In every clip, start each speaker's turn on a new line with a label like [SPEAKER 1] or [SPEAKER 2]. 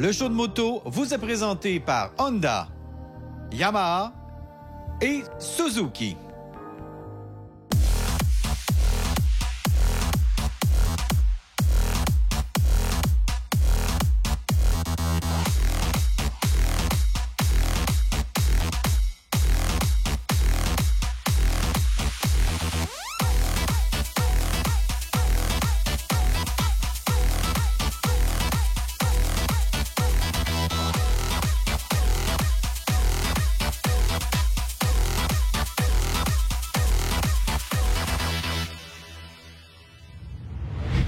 [SPEAKER 1] Le show de moto vous est présenté par Honda, Yamaha et Suzuki.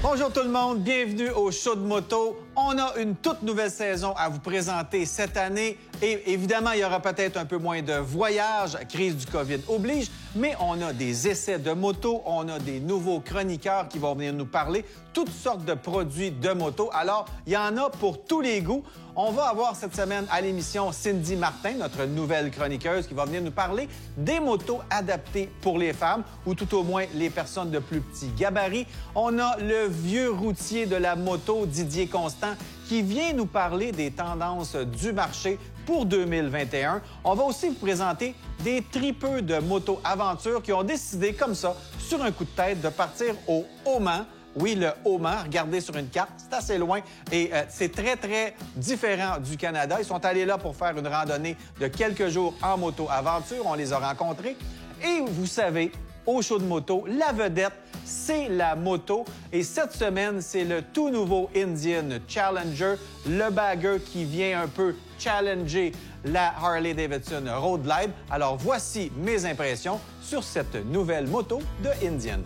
[SPEAKER 1] Bonjour tout le monde, bienvenue au show de moto. On a une toute nouvelle saison à vous présenter cette année et évidemment, il y aura peut-être un peu moins de voyages, crise du COVID oblige, mais on a des essais de moto, on a des nouveaux chroniqueurs qui vont venir nous parler, toutes sortes de produits de moto. Alors, il y en a pour tous les goûts. On va avoir cette semaine à l'émission Cindy Martin, notre nouvelle chroniqueuse, qui va venir nous parler des motos adaptées pour les femmes ou tout au moins les personnes de plus petits gabarits. On a le vieux routier de la moto, Didier Constant, qui vient nous parler des tendances du marché pour 2021. On va aussi vous présenter des tripeux de moto-aventure qui ont décidé comme ça, sur un coup de tête, de partir au Haut-Mans. Oui, le Haut-Mans, regardez sur une carte, c'est assez loin et c'est très, très différent du Canada. Ils sont allés là pour faire une randonnée de quelques jours en moto-aventure. On les a rencontrés. Et vous savez, au show de moto, la vedette, c'est la moto. Et cette semaine, c'est le tout nouveau Indian Challenger, le bagger qui vient un peu challenger la Harley-Davidson Road Glide. Alors, voici mes impressions sur cette nouvelle moto de Indian.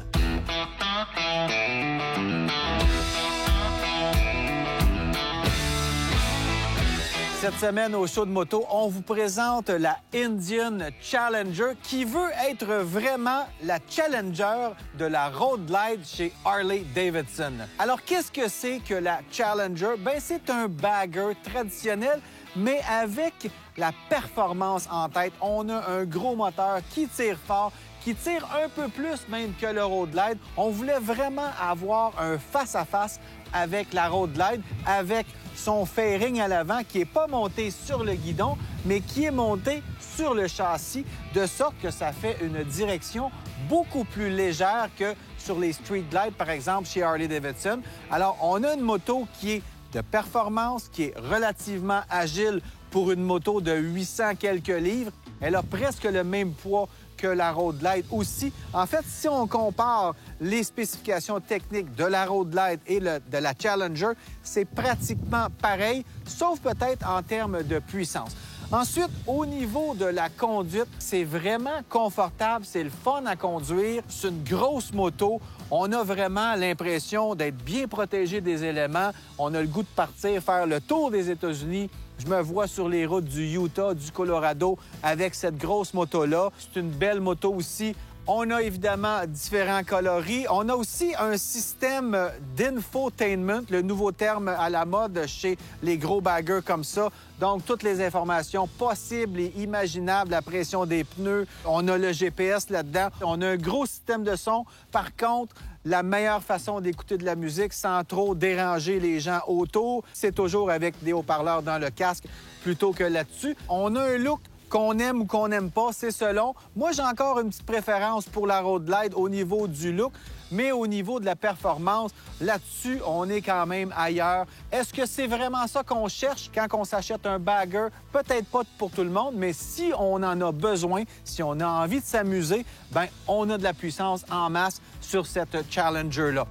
[SPEAKER 1] Cette semaine, au show de moto, on vous présente la Indian Challenger qui veut être vraiment la Challenger de la Road Glide chez Harley-Davidson. Alors, qu'est-ce que c'est que la Challenger? Bien, c'est un bagger traditionnel, mais avec la performance en tête. On a un gros moteur qui tire fort, qui tire un peu plus même que le Road Glide. On voulait vraiment avoir un face-à-face avec la Road Glide, avec son fairing à l'avant qui n'est pas monté sur le guidon, mais qui est monté sur le châssis, de sorte que ça fait une direction beaucoup plus légère que sur les Street Glide, par exemple, chez Harley-Davidson. Alors, on a une moto qui est de performance, qui est relativement agile pour une moto de 800 quelques livres. Elle a presque le même poids que la Road Glide aussi. En fait, si on compare les spécifications techniques de la Road Glide et de la Challenger, c'est pratiquement pareil, sauf peut-être en termes de puissance. Ensuite, au niveau de la conduite, c'est vraiment confortable, c'est le fun à conduire. C'est une grosse moto. On a vraiment l'impression d'être bien protégé des éléments. On a le goût de partir faire le tour des États-Unis. Je me vois sur les routes du Utah, du Colorado avec cette grosse moto-là. C'est une belle moto aussi. On a évidemment différents coloris. On a aussi un système d'infotainment, le nouveau terme à la mode chez les gros baggers comme ça. Donc, toutes les informations possibles et imaginables, la pression des pneus. On a le GPS là-dedans. On a un gros système de son. Par contre, la meilleure façon d'écouter de la musique sans trop déranger les gens autour, c'est toujours avec des haut-parleurs dans le casque plutôt que là-dessus. On a un look qu'on aime ou qu'on n'aime pas, c'est selon. Moi, j'ai encore une petite préférence pour la Road Glide au niveau du look, mais au niveau de la performance, là-dessus, on est quand même ailleurs. Est-ce que c'est vraiment ça qu'on cherche quand on s'achète un bagger? Peut-être pas pour tout le monde, mais si on en a besoin, si on a envie de s'amuser, bien, on a de la puissance en masse sur cette Challenger-là.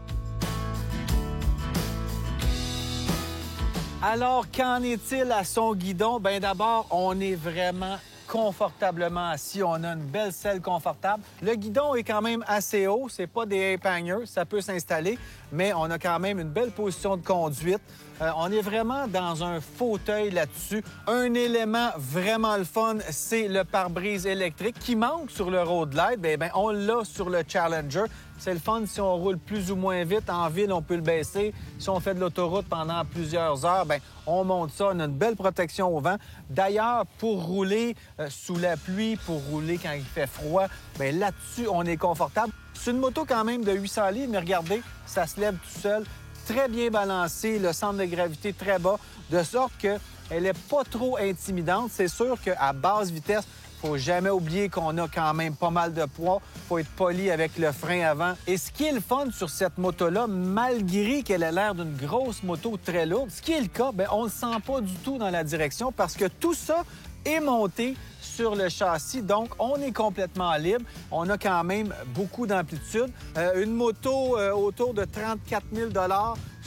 [SPEAKER 1] Alors, qu'en est-il à son guidon? Bien, d'abord, on est vraiment confortablement assis. On a une belle selle confortable. Le guidon est quand même assez haut. C'est pas des ape hangers. Ça peut s'installer, mais on a quand même une belle position de conduite. On est vraiment dans un fauteuil là-dessus. Un élément vraiment le fun, c'est le pare-brise électrique qui manque sur le Road Glide. Bien, on l'a sur le Challenger. C'est le fun si on roule plus ou moins vite. En ville, on peut le baisser. Si on fait de l'autoroute pendant plusieurs heures, bien, on monte ça. On a une belle protection au vent. D'ailleurs, pour rouler sous la pluie, pour rouler quand il fait froid, bien, là-dessus, on est confortable. C'est une moto quand même de 800 livres, mais regardez, ça se lève tout seul. très bien balancée, le centre de gravité très bas, de sorte qu'elle n'est pas trop intimidante. C'est sûr qu'à basse vitesse, il ne faut jamais oublier qu'on a quand même pas mal de poids. Il faut être poli avec le frein avant. Et ce qui est le fun sur cette moto-là, malgré qu'elle ait l'air d'une grosse moto très lourde, ce qui est le cas, bien, on ne le sent pas du tout dans la direction parce que tout ça est monté sur le châssis. Donc, on est complètement libre. On a quand même beaucoup d'amplitude. Une moto autour de 34 000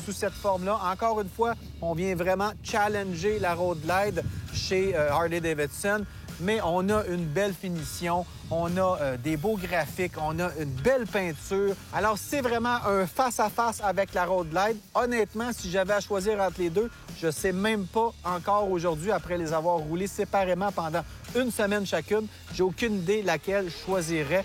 [SPEAKER 1] sous cette forme-là. Encore une fois, on vient vraiment challenger la Road Glide chez Harley-Davidson. Mais on a une belle finition, on a des beaux graphiques, on a une belle peinture. Alors, c'est vraiment un face-à-face avec la Road Glide. Honnêtement, si j'avais à choisir entre les deux, je ne sais même pas encore aujourd'hui, après les avoir roulés séparément pendant une semaine chacune, j'ai aucune idée laquelle je choisirais.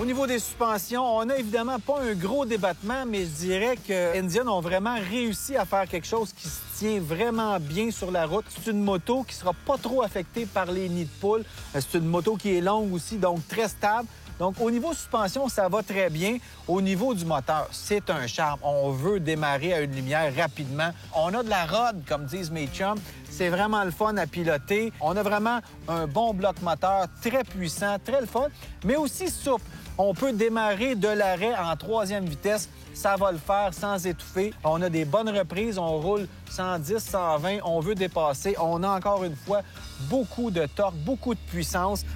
[SPEAKER 1] Au niveau des suspensions, on n'a évidemment pas un gros débattement, mais je dirais que Indian ont vraiment réussi à faire quelque chose qui se tient vraiment bien sur la route. C'est une moto qui ne sera pas trop affectée par les nids de poules. C'est une moto qui est longue aussi, donc très stable. Donc, au niveau suspension, ça va très bien. Au niveau du moteur, c'est un charme. On veut démarrer à une lumière rapidement. On a de la rod, comme disent mes chums. C'est vraiment le fun à piloter. On a vraiment un bon bloc moteur, très puissant, très le fun, mais aussi souple. On peut démarrer de l'arrêt en 3e vitesse. Ça va le faire sans étouffer. On a des bonnes reprises. On roule 110, 120. On veut dépasser. On a encore une fois beaucoup de torque, beaucoup de puissance.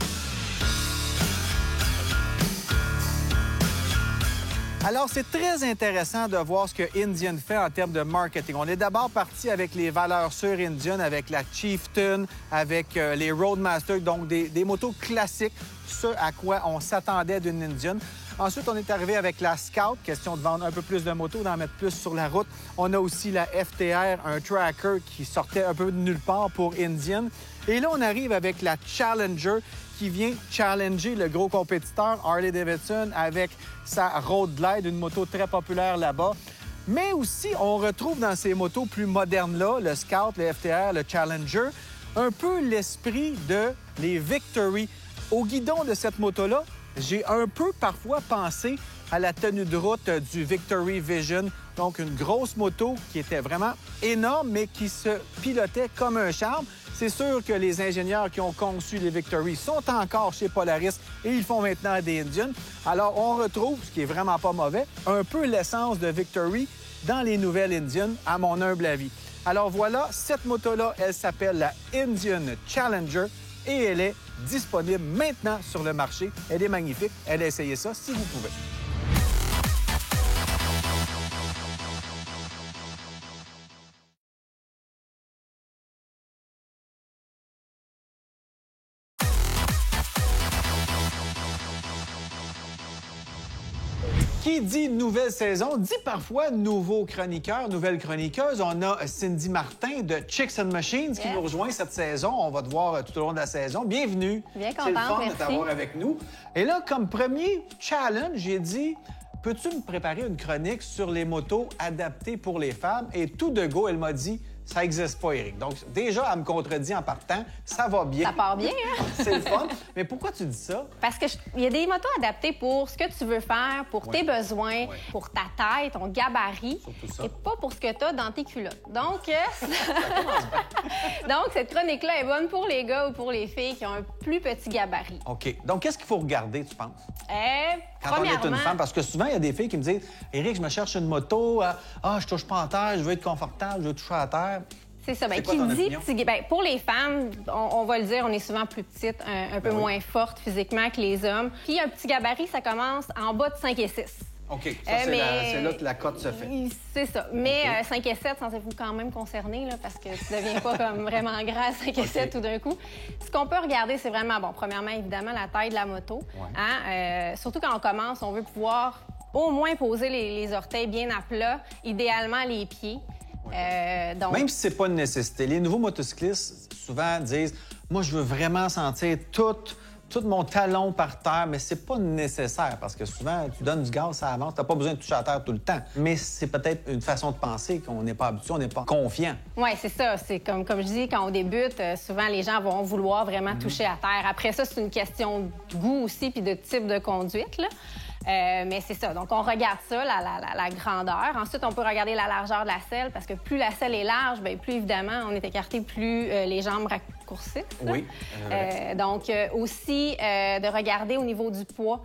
[SPEAKER 1] Alors, c'est très intéressant de voir ce que Indian fait en termes de marketing. On est d'abord parti avec les valeurs sûres Indian, avec la Chieftain, avec les Roadmaster, donc des motos classiques, ce à quoi on s'attendait d'une Indian. Ensuite, on est arrivé avec la Scout, question de vendre un peu plus de motos, d'en mettre plus sur la route. On a aussi la FTR, un tracker qui sortait un peu de nulle part pour Indian. Et là, on arrive avec la Challenger qui vient challenger le gros compétiteur Harley-Davidson avec sa Road Glide, une moto très populaire là-bas. Mais aussi, on retrouve dans ces motos plus modernes-là, le Scout, le FTR, le Challenger, un peu l'esprit de les Victory. Au guidon de cette moto-là, j'ai un peu parfois pensé à la tenue de route du Victory Vision. Donc, une grosse moto qui était vraiment énorme, mais qui se pilotait comme un charme. C'est sûr que les ingénieurs qui ont conçu les Victory sont encore chez Polaris et ils font maintenant des Indian. Alors, on retrouve, ce qui est vraiment pas mauvais, un peu l'essence de Victory dans les nouvelles Indian, à mon humble avis. Alors voilà, cette moto-là, elle s'appelle la Indian Challenger et elle est disponible maintenant sur le marché. Elle est magnifique. Allez essayer ça si vous pouvez. Qui dit nouvelle saison, dit parfois nouveau chroniqueur, nouvelle chroniqueuse. On a Cindy Martin de Chicks and Machines qui nous rejoint cette saison. On va te voir tout au long de la saison. Bienvenue.
[SPEAKER 2] Bien contente,
[SPEAKER 1] c'est le fun
[SPEAKER 2] merci
[SPEAKER 1] de t'avoir avec nous. Et là, comme premier challenge, j'ai dit, peux-tu me préparer une chronique sur les motos adaptées pour les femmes? Et tout de go, elle m'a dit, ça n'existe pas, Éric. Donc, déjà, elle me contredit en partant. Ça va bien.
[SPEAKER 2] Ça part bien, hein?
[SPEAKER 1] C'est le fun. Mais pourquoi tu dis ça?
[SPEAKER 2] Parce que il y a des motos adaptées pour ce que tu veux faire, pour tes besoins, pour ta taille, ton gabarit, et pas pour ce que tu as dans tes culottes. Donc, donc cette chronique-là est bonne pour les gars ou pour les filles qui ont un plus petit gabarit.
[SPEAKER 1] OK. Donc, qu'est-ce qu'il faut regarder, tu penses? Quand
[SPEAKER 2] Premièrement...
[SPEAKER 1] on est une femme, parce que souvent, il y a des filles qui me disent « Éric, je me cherche une moto, je touche pas en terre, je veux être confortable, je veux toucher à terre. »
[SPEAKER 2] C'est ça. Bien, qui dit petit... Bien, pour les femmes, on va le dire, on est souvent plus petite, un peu moins forte physiquement que les hommes. Puis un petit gabarit, ça commence en bas de 5 et 6.
[SPEAKER 1] OK. Ça, c'est là que la cote se fait.
[SPEAKER 2] C'est ça. Mais 5 et 7, sensez-vous quand même concerner, là, parce que tu ne deviens pas comme vraiment gras à 5 et 7 tout d'un coup. Ce qu'on peut regarder, c'est vraiment, bon, premièrement, évidemment, la taille de la moto. Hein? Surtout quand on commence, on veut pouvoir au moins poser les orteils bien à plat, idéalement les pieds. Donc...
[SPEAKER 1] Même si c'est pas une nécessité. Les nouveaux motocyclistes, souvent, disent « Moi, je veux vraiment sentir tout tout mon talon par terre, mais c'est pas nécessaire parce que souvent, tu donnes du gaz, ça avance. T'as pas besoin de toucher à terre tout le temps. Mais c'est peut-être une façon de penser qu'on n'est pas habitué, on n'est pas confiant.
[SPEAKER 2] Oui, c'est ça. C'est comme je dis, quand on débute, souvent les gens vont vouloir vraiment toucher à terre. Après ça, c'est une question de goût aussi puis de type de conduite, là. Mais c'est ça. Donc, on regarde ça, la grandeur. Ensuite, on peut regarder la largeur de la selle parce que plus la selle est large, bien, plus évidemment, on est écarté, plus les jambes raccourcissent.
[SPEAKER 1] Oui.
[SPEAKER 2] Donc, aussi, de regarder au niveau du poids.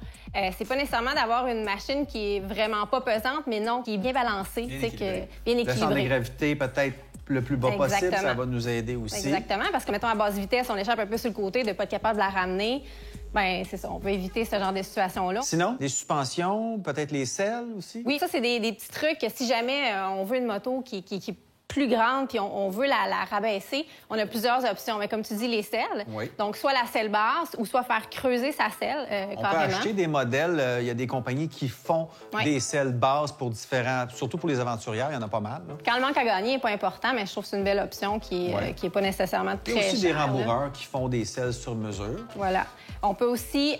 [SPEAKER 2] C'est pas nécessairement d'avoir une machine qui est vraiment pas pesante, mais non, qui est bien balancée, bien équilibrée.
[SPEAKER 1] Le centre de gravité, peut-être le plus bas possible, ça va nous aider aussi.
[SPEAKER 2] Exactement, parce que, mettons, à basse vitesse, on échappe un peu sur le côté, de ne pas être capable de la ramener. Bien, c'est ça, on peut éviter ce genre de situation-là.
[SPEAKER 1] Sinon, des suspensions, peut-être les selles aussi?
[SPEAKER 2] Oui, ça, c'est des petits trucs. Si jamais on veut une moto qui est plus grande puis on veut la rabaisser, on a plusieurs options. Mais comme tu dis, les selles.
[SPEAKER 1] Oui.
[SPEAKER 2] Donc, soit la selle basse ou soit faire creuser sa selle,
[SPEAKER 1] on
[SPEAKER 2] carrément.
[SPEAKER 1] peut acheter des modèles. Il y a des compagnies qui font des selles basses pour différents... Surtout pour les aventurières, il y en a pas mal. Là.
[SPEAKER 2] Quand le manque à gagner n'est pas important, mais je trouve que c'est une belle option qui est pas nécessairement très chère.
[SPEAKER 1] Il y a aussi des rembourreurs qui font des selles sur mesure.
[SPEAKER 2] Voilà. On peut aussi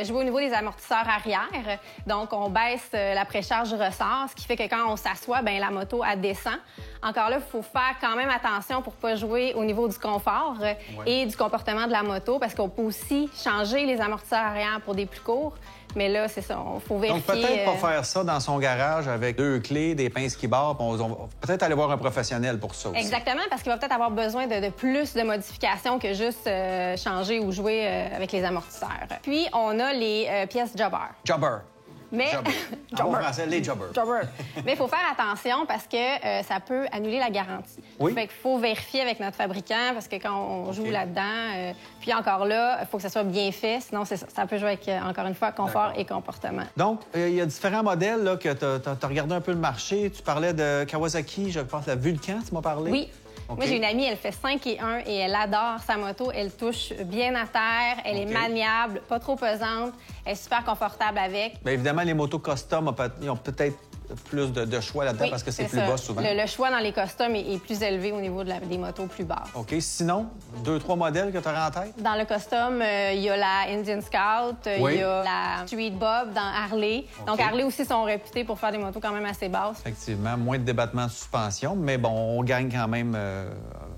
[SPEAKER 2] jouer au niveau des amortisseurs arrière. Donc, on baisse la précharge ressort, ce qui fait que quand on s'assoit, bien, la moto, elle descend. Encore là, il faut faire quand même attention pour ne pas jouer au niveau du confort et du comportement de la moto, parce qu'on peut aussi changer les amortisseurs arrière pour des plus courts. Mais là, c'est ça, il faut vérifier...
[SPEAKER 1] Donc, peut-être pas faire ça dans son garage avec 2 clés, des pinces qui barrent. On va peut-être aller voir un professionnel pour ça aussi.
[SPEAKER 2] Exactement, parce qu'il va peut-être avoir besoin de plus de modifications que juste changer ou jouer avec les amortisseurs. Puis, on a les pièces jobber.
[SPEAKER 1] Jobber.
[SPEAKER 2] Mais...
[SPEAKER 1] En bon français, les jobbers.
[SPEAKER 2] Mais il faut faire attention parce que ça peut annuler la garantie.
[SPEAKER 1] Oui.
[SPEAKER 2] Fait qu'il faut vérifier avec notre fabricant parce que quand on joue là-dedans, puis encore là, il faut que ça soit bien fait. Sinon, c'est ça. Ça peut jouer avec, encore une fois, confort et comportement.
[SPEAKER 1] Donc, il y a différents modèles là, que tu as regardé un peu le marché. Tu parlais de Kawasaki, je pense, la Vulcan, tu m'as parlé?
[SPEAKER 2] Oui.
[SPEAKER 1] Okay.
[SPEAKER 2] Moi, j'ai une amie, elle fait 5 et 1 et elle adore sa moto. Elle touche bien à terre, elle est maniable, pas trop pesante, elle est super confortable avec.
[SPEAKER 1] Bien évidemment, les motos custom, ils ont peut-être plus de choix là-dedans parce que c'est plus bas souvent.
[SPEAKER 2] Le choix dans les customs est plus élevé au niveau des motos plus basses.
[SPEAKER 1] OK. Sinon, 2-3 modèles que tu aurais en tête?
[SPEAKER 2] Dans le custom, il y a la Indian Scout, il y a la Street Bob dans Harley. Okay. Donc, Harley aussi sont réputés pour faire des motos quand même assez basses.
[SPEAKER 1] Effectivement, moins de débattement de suspension, mais bon, on gagne quand même...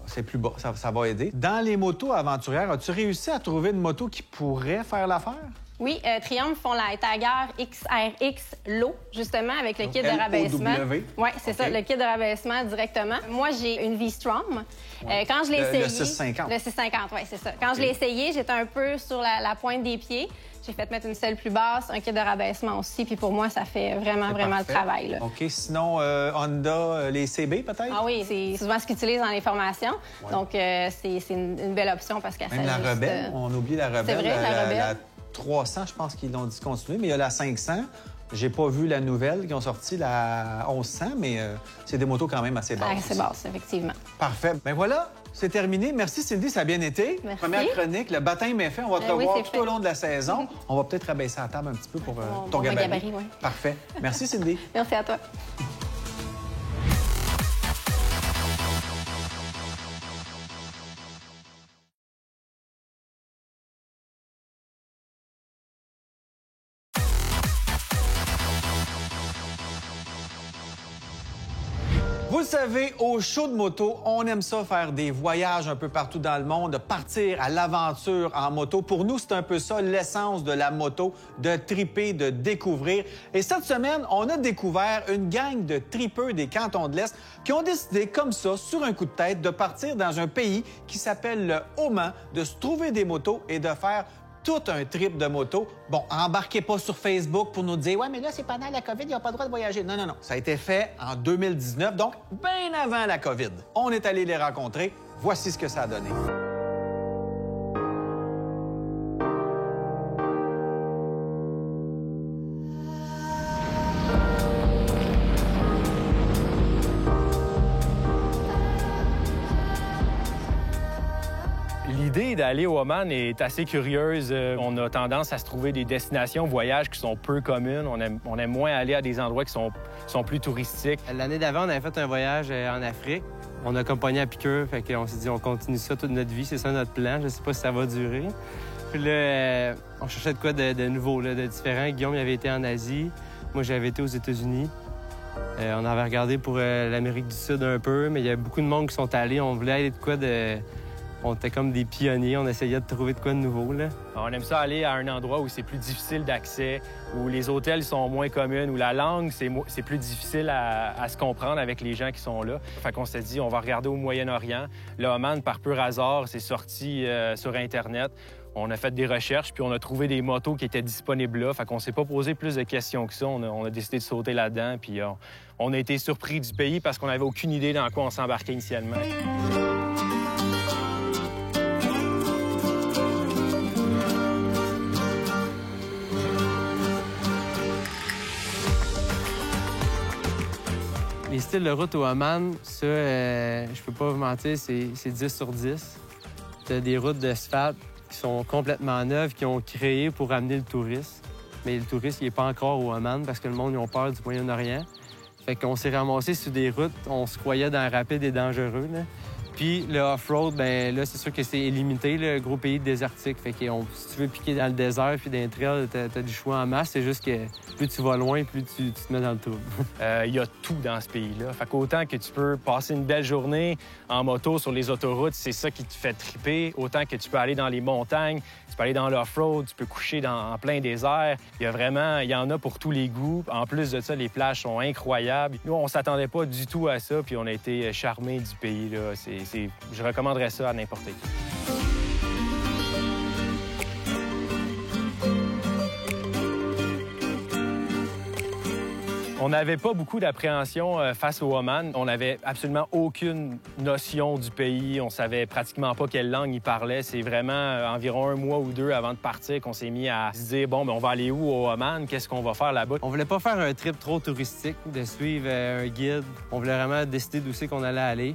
[SPEAKER 1] c'est plus bas, ça va aider. Dans les motos aventurières, as-tu réussi à trouver une moto qui pourrait faire l'affaire? Oui,
[SPEAKER 2] Triumph font la Tiger XRX Low, justement, avec le kit de rabaissement. Oui, c'est ça, le kit de rabaissement directement. Moi, j'ai une V-Strom. Quand je l'ai essayé...
[SPEAKER 1] Le 650.
[SPEAKER 2] Le 650, oui, c'est ça. Quand je l'ai essayé, j'étais un peu sur la pointe des pieds. J'ai fait mettre une selle plus basse, un kit de rabaissement aussi, puis pour moi, ça fait vraiment le travail. Là.
[SPEAKER 1] OK. Sinon, Honda, les CB, peut-être?
[SPEAKER 2] Ah oui, c'est souvent ce qu'ils utilisent dans les formations. Ouais. Donc, c'est une belle option parce qu'elle
[SPEAKER 1] s'ajuste... Même la Rebelle, on oublie la Rebelle.
[SPEAKER 2] C'est vrai, la Rebelle.
[SPEAKER 1] La 300, je pense qu'ils l'ont discontinué, mais il y a la 500. J'ai pas vu la nouvelle qui ont sorti, la 1100, mais c'est des motos quand même assez basses.
[SPEAKER 2] Assez basses, effectivement.
[SPEAKER 1] Parfait. Bien voilà, c'est terminé. Merci Cindy, ça a bien été.
[SPEAKER 2] Merci.
[SPEAKER 1] Première chronique, le baptême est fait. On va te revoir tout au long de la saison. On va peut-être rabaisser la table un petit peu pour ton gabarit.
[SPEAKER 2] Oui.
[SPEAKER 1] Parfait. Merci Cindy.
[SPEAKER 2] Merci à toi.
[SPEAKER 1] Vous le savez, au show de moto, on aime ça faire des voyages un peu partout dans le monde, de partir à l'aventure en moto. Pour nous, c'est un peu ça l'essence de la moto, de triper, de découvrir. Et cette semaine, on a découvert une gang de tripeux des cantons de l'Est qui ont décidé comme ça, sur un coup de tête, de partir dans un pays qui s'appelle le Oman, de se trouver des motos et de faire tout un trip de moto. Bon, embarquez pas sur Facebook pour nous dire « Ouais, mais là, c'est pendant la COVID, il n'y a pas le droit de voyager. » Non, non, non. Ça a été fait en 2019, donc bien avant la COVID. On est allé les rencontrer. Voici ce que ça a donné.
[SPEAKER 3] L'idée d'aller au Oman est assez curieuse. On a tendance à se trouver des destinations voyages qui sont peu communes. On aime moins aller à des endroits qui sont plus touristiques.
[SPEAKER 4] L'année d'avant, on avait fait un voyage en Afrique. On a accompagné à piqûre, fait qu'on s'est dit on continue ça toute notre vie, c'est ça notre plan. Je sais pas si ça va durer. Puis là, on cherchait de quoi de nouveau, là, de différent. Guillaume il avait été en Asie. Moi, j'avais été aux États-Unis. On avait regardé pour l'Amérique du Sud un peu, mais il y a beaucoup de monde qui sont allés. On voulait aller de quoi de... On était comme des pionniers, on essayait de trouver de quoi de nouveau, là.
[SPEAKER 3] On aime ça aller à un endroit où c'est plus difficile d'accès, où les hôtels sont moins communs, où la langue, c'est plus difficile à se comprendre avec les gens qui sont là. Fait qu'on s'est dit, on va regarder au Moyen-Orient. Le Oman, par pur hasard, c'est sorti sur Internet. On a fait des recherches, puis on a trouvé des motos qui étaient disponibles là. Fait qu'on s'est pas posé plus de questions que ça. On a décidé de sauter là-dedans, puis on a été surpris du pays parce qu'on n'avait aucune idée dans quoi on s'embarquait initialement.
[SPEAKER 4] Les styles de route au Oman, ça, je peux pas vous mentir, c'est 10 sur 10. T'as des routes d'asphalte qui sont complètement neuves, qui ont créé pour amener le touriste. Mais le touriste, il n'est pas encore au Oman parce que le monde, ils ont peur du Moyen-Orient. Fait qu'on s'est ramassé sur des routes, on se croyait dans rapide et dangereux, là. Puis le off-road, bien là, c'est sûr que c'est illimité, le gros pays désertique. Fait que si tu veux piquer dans le désert puis dans les trails, t'as du choix en masse. C'est juste que plus tu vas loin, plus tu te mets dans le trouble.
[SPEAKER 3] Il y a tout dans ce pays-là. Fait qu'autant que tu peux passer une belle journée en moto sur les autoroutes, c'est ça qui te fait triper. Autant que tu peux aller dans les montagnes, tu peux aller dans l'off-road, tu peux coucher en plein désert. Il y en a pour tous les goûts. En plus de ça, les plages sont incroyables. Nous, on s'attendait pas du tout à ça, puis on a été charmés du pays, là. Je recommanderais ça à n'importe qui. On n'avait pas beaucoup d'appréhension face au Oman. On n'avait absolument aucune notion du pays. On savait pratiquement pas quelle langue ils parlaient. C'est vraiment environ un mois ou deux avant de partir qu'on s'est mis à se dire, bon, mais on va aller où au Oman? Qu'est-ce qu'on va faire là-bas?
[SPEAKER 4] On voulait pas faire un trip trop touristique, de suivre un guide. On voulait vraiment décider d'où c'est qu'on allait aller.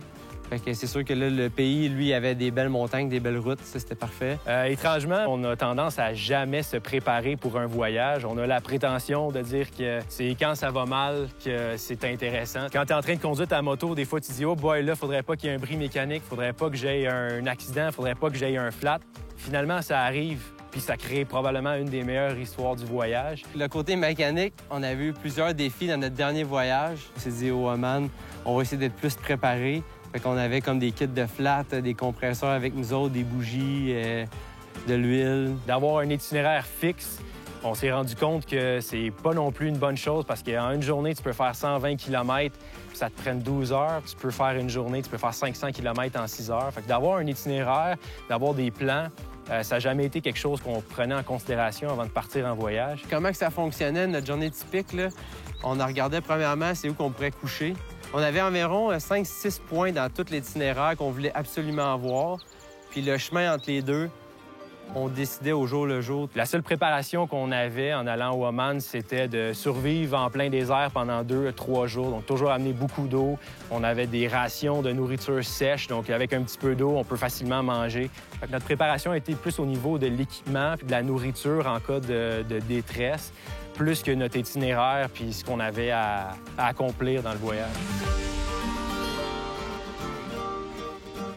[SPEAKER 4] Fait que c'est sûr que là, le pays, lui, avait des belles montagnes, des belles routes. Ça, c'était parfait.
[SPEAKER 3] Étrangement, on a tendance à jamais se préparer pour un voyage. On a la prétention de dire que c'est quand ça va mal que c'est intéressant. Quand tu es en train de conduire ta moto, des fois, tu dis « Oh boy, là, faudrait pas qu'il y ait un bris mécanique, faudrait pas que j'aie un accident, faudrait pas que j'aie un flat. » Finalement, ça arrive, puis ça crée probablement une des meilleures histoires du voyage.
[SPEAKER 4] Le côté mécanique, on a eu plusieurs défis dans notre dernier voyage. On s'est dit au Oman, on va essayer d'être plus préparés. Fait qu'on avait comme des kits de flat, des compresseurs avec nous autres, des bougies, de l'huile.
[SPEAKER 3] D'avoir un itinéraire fixe, on s'est rendu compte que c'est pas non plus une bonne chose parce qu'en une journée, tu peux faire 120 km, puis ça te prenne 12 heures. Tu peux faire une journée, tu peux faire 500 km en 6 heures. Fait que d'avoir un itinéraire, d'avoir des plans, ça n'a jamais été quelque chose qu'on prenait en considération avant de partir en voyage.
[SPEAKER 4] Comment que ça fonctionnait, notre journée typique, là? On en regardait premièrement c'est où qu'on pourrait coucher. On avait environ 5-6 points dans tout l'itinéraire qu'on voulait absolument voir. Puis le chemin entre les deux, on décidait au jour le jour.
[SPEAKER 3] La seule préparation qu'on avait en allant au Oman, c'était de survivre en plein désert pendant 2-3 jours. Donc, toujours amener beaucoup d'eau. On avait des rations de nourriture sèche. Donc, avec un petit peu d'eau, on peut facilement manger. Fait que notre préparation était plus au niveau de l'équipement puis de la nourriture en cas de détresse, plus que notre itinéraire puis ce qu'on avait à accomplir dans le voyage.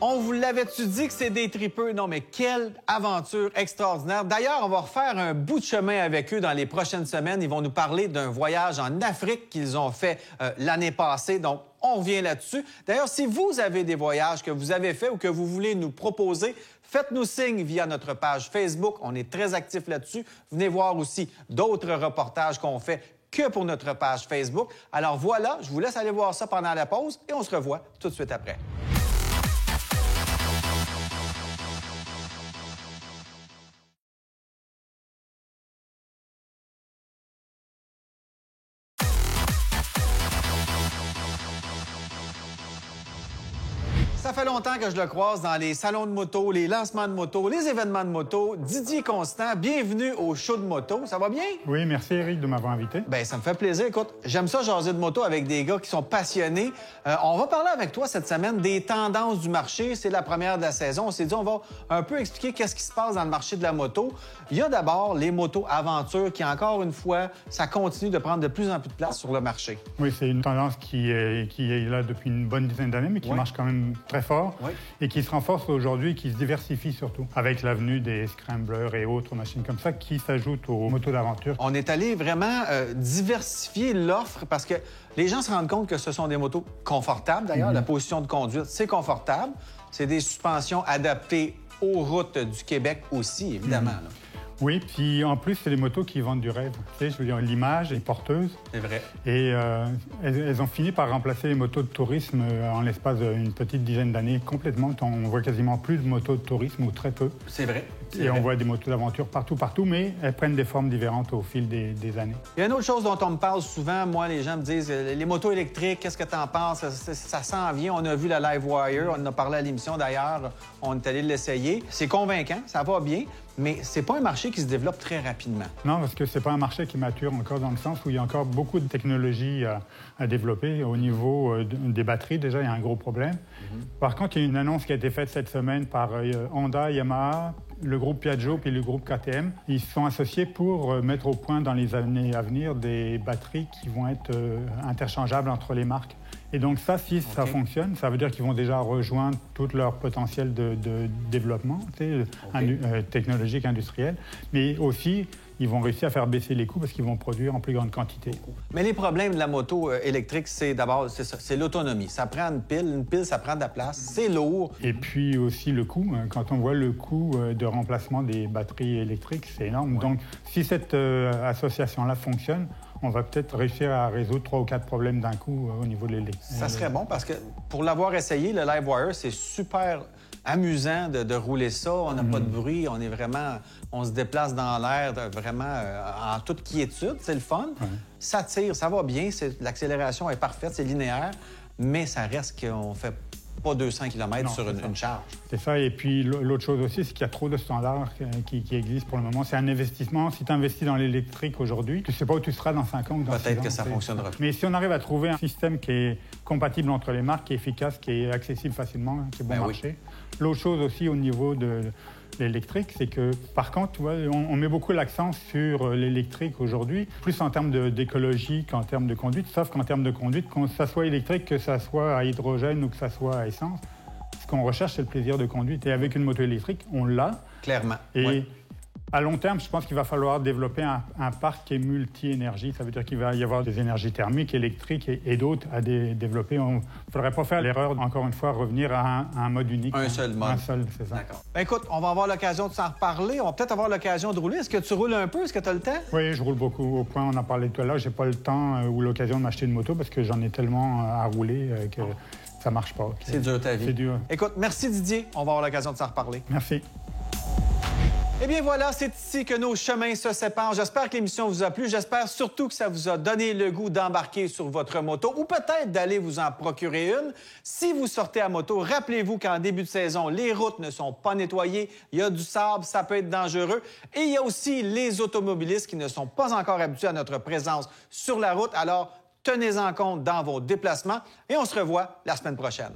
[SPEAKER 1] On vous l'avait-tu dit que c'est des tripeux? Non, mais quelle aventure extraordinaire. D'ailleurs, on va refaire un bout de chemin avec eux dans les prochaines semaines. Ils vont nous parler d'un voyage en Afrique qu'ils ont fait l'année passée. Donc, on revient là-dessus. D'ailleurs, si vous avez des voyages que vous avez faits ou que vous voulez nous proposer, faites-nous signe via notre page Facebook. On est très actifs là-dessus. Venez voir aussi d'autres reportages qu'on fait que pour notre page Facebook. Alors voilà, je vous laisse aller voir ça pendant la pause et on se revoit tout de suite après. Ça fait longtemps que je le croise dans les salons de moto, les lancements de moto, les événements de moto. Didier Constant, bienvenue au show de moto. Ça va bien?
[SPEAKER 5] Oui, merci Eric de m'avoir invité.
[SPEAKER 1] Bien, ça me fait plaisir. Écoute, j'aime ça jaser de moto avec des gars qui sont passionnés. On va parler avec toi cette semaine des tendances du marché. C'est la première de la saison. On s'est dit, on va un peu expliquer qu'est-ce qui se passe dans le marché de la moto. Il y a d'abord les motos aventures qui, encore une fois, ça continue de prendre de plus en plus de place sur le marché.
[SPEAKER 5] Oui, c'est une tendance qui est là depuis une bonne dizaine d'années, mais qui marche quand même très très fort
[SPEAKER 1] Oui.
[SPEAKER 5] et qui se renforce aujourd'hui, qui se diversifie surtout, avec l'avenue des scramblers et autres machines comme ça qui s'ajoutent aux motos d'aventure.
[SPEAKER 1] On est allé vraiment diversifier l'offre parce que les gens se rendent compte que ce sont des motos confortables. D'ailleurs, la position de conduite, c'est confortable. C'est des suspensions adaptées aux routes du Québec aussi, évidemment. là.
[SPEAKER 5] Oui, puis en plus, c'est des motos qui vendent du rêve. Tu sais, je veux dire, l'image est porteuse.
[SPEAKER 1] C'est vrai.
[SPEAKER 5] Et elles ont fini par remplacer les motos de tourisme en l'espace d'une petite dizaine d'années complètement. On voit quasiment plus de motos de tourisme ou très peu.
[SPEAKER 1] C'est vrai.
[SPEAKER 5] Et on voit des motos d'aventure partout, mais elles prennent des formes différentes au fil des années.
[SPEAKER 1] Il y a une autre chose dont on me parle souvent. Moi, les gens me disent les motos électriques, qu'est-ce que tu en penses? Ça s'en vient. On a vu la LiveWire. On en a parlé à l'émission d'ailleurs. On est allé l'essayer. C'est convaincant. Ça va bien. Mais c'est pas un marché qui se développe très rapidement.
[SPEAKER 5] Non, parce que c'est pas un marché qui mature encore dans le sens où il y a encore beaucoup de technologies à développer. Au niveau des batteries, déjà, il y a un gros problème. Par contre, il y a une annonce qui a été faite cette semaine par Honda, Yamaha, le groupe Piaggio puis le groupe KTM. Ils se sont associés pour mettre au point dans les années à venir des batteries qui vont être interchangeables entre les marques. Et donc ça, si ça fonctionne, ça veut dire qu'ils vont déjà rejoindre tout leur potentiel de développement technologique, industriel, mais aussi ils vont réussir à faire baisser les coûts parce qu'ils vont produire en plus grande quantité.
[SPEAKER 1] Mais les problèmes de la moto électrique, c'est d'abord, c'est l'autonomie. Ça prend une pile, ça prend de la place, c'est lourd.
[SPEAKER 5] Et puis aussi le coût. Quand on voit le coût de remplacement des batteries électriques, c'est énorme. Donc si cette association-là fonctionne, on va peut-être réussir à résoudre 3 ou 4 problèmes d'un coup au niveau de l'électrique.
[SPEAKER 1] Ça serait bon parce que pour l'avoir essayé, le LiveWire, c'est super amusant de rouler ça. On n'a pas de bruit, on se déplace dans l'air vraiment en toute quiétude. C'est le fun. Ça tire, ça va bien, l'accélération est parfaite, c'est linéaire, mais ça reste qu'on fait pas 200 km sur une charge.
[SPEAKER 5] C'est ça. Et puis, l'autre chose aussi, c'est qu'il y a trop de standards qui existent pour le moment. C'est un investissement. Si tu investis dans l'électrique aujourd'hui, tu ne sais pas où tu seras dans 5 ans ou dans 6 ans.
[SPEAKER 1] Peut-être que ça fonctionnera.
[SPEAKER 5] Mais si on arrive à trouver un système qui est compatible entre les marques, qui est efficace, qui est accessible facilement, qui est bon marché. L'autre chose aussi au niveau de l'électrique, c'est que, par contre, tu vois, on met beaucoup l'accent sur l'électrique aujourd'hui, plus en termes d'écologie qu'en termes de conduite, sauf qu'en termes de conduite, que ça soit électrique, que ça soit à hydrogène ou que ça soit à essence, ce qu'on recherche, c'est le plaisir de conduite. Et avec une moto électrique, on l'a.
[SPEAKER 1] Clairement.
[SPEAKER 5] Et à long terme, je pense qu'il va falloir développer un parc qui est multi-énergie. Ça veut dire qu'il va y avoir des énergies thermiques, électriques et d'autres à développer. Il ne faudrait pas faire l'erreur, encore une fois, revenir à un mode unique.
[SPEAKER 1] Un seul mode.
[SPEAKER 5] Un seul, c'est ça.
[SPEAKER 1] D'accord. Ben, écoute, on va avoir l'occasion de s'en reparler. On va peut-être avoir l'occasion de rouler. Est-ce que tu roules un peu? Est-ce que tu as le temps?
[SPEAKER 5] Oui, je roule beaucoup. Au point, on en parlait tout à l'heure, j'ai pas le temps ou l'occasion de m'acheter une moto parce que j'en ai tellement à rouler que ça marche pas.
[SPEAKER 1] C'est dur ta vie.
[SPEAKER 5] C'est dur.
[SPEAKER 1] Écoute, merci Didier. On va avoir l'occasion de s'en reparler.
[SPEAKER 5] Merci.
[SPEAKER 1] Eh bien voilà, c'est ici que nos chemins se séparent. J'espère que l'émission vous a plu. J'espère surtout que ça vous a donné le goût d'embarquer sur votre moto ou peut-être d'aller vous en procurer une. Si vous sortez à moto, rappelez-vous qu'en début de saison, les routes ne sont pas nettoyées. Il y a du sable, ça peut être dangereux. Et il y a aussi les automobilistes qui ne sont pas encore habitués à notre présence sur la route. Alors, tenez-en compte dans vos déplacements et on se revoit la semaine prochaine.